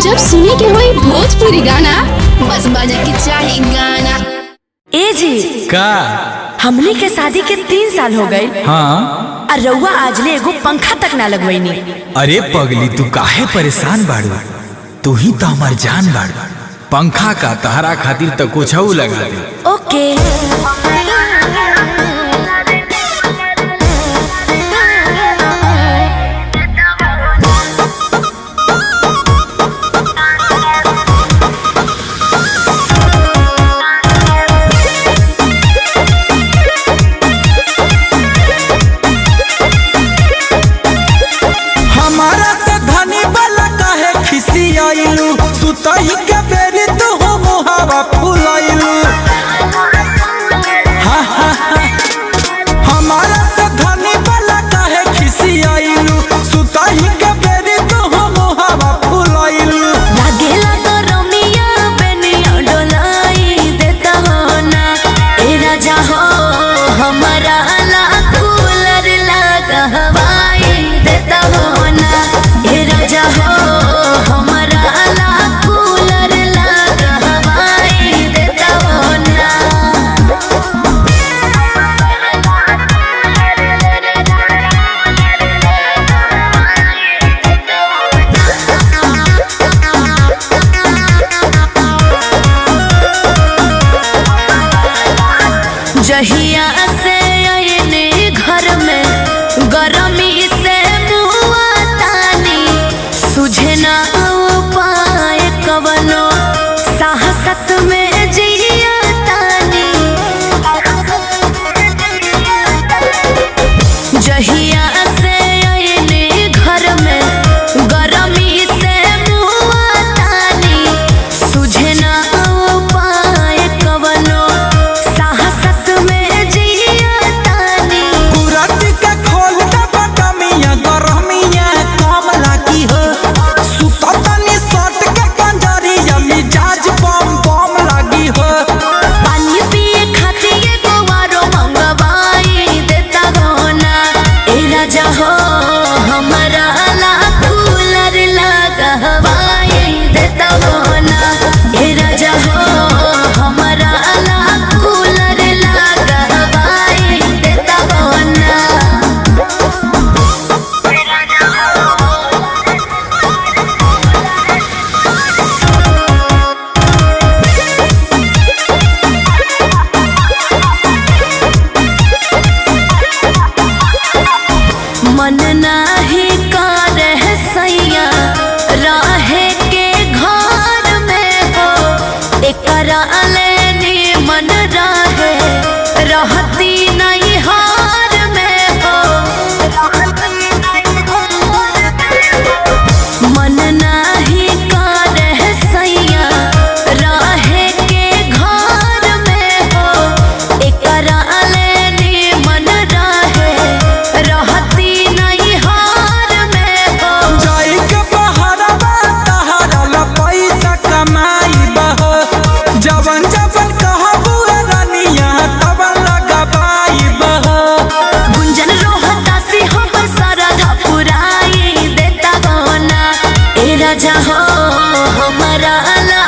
जब सुने के होई भोजपुरी गाना बस बजे के चाही गाना। ए जी का हमने के शादी के 3 साल हो गए। हाँ और रउआ आजले एगो पंखा तक ना लगवैनी। अरे पगली तू काहे परेशान बाड़ू, तू ही तो हमार जान बाड़ू। पंखा का तहरा खातिर तो कुछ लगा दे। ओके सुतई के बेरी तो हो मुहावा फुलाइलू। हमारा से धनी वाला काहे खिसियाइलू। सुतई के बेरी तो हो मुहावा फुलाइलू। लागेला तो रमिया बेनिया डोलाई देता हो ना। ए राजा हो हमारा ला कूलर लगा हवाई देता हो ना। ए राजा हो हमारा जहिया से आयने घर में गरमी से मुआ तानी। सुझे ना उपाय कवनो साहसत में जिया तानी। जहिया से आयने घर में गरमी से मुआ तानी। सुझे ना उपाय कवनो मन नाही करे सैया रहे के घर में हो। एकरा लेनी मन रहे रहती नहीं हार में हो। मन नाही करे सैया रहे के घर में हो। एकरा लेनी मन रहे रहती जवन जवन कहबू रानिया तवन लगाबाई बह। गुंजन रोहता से हमर सरधा पुराई देता गना। ए राजा हो हमारा ला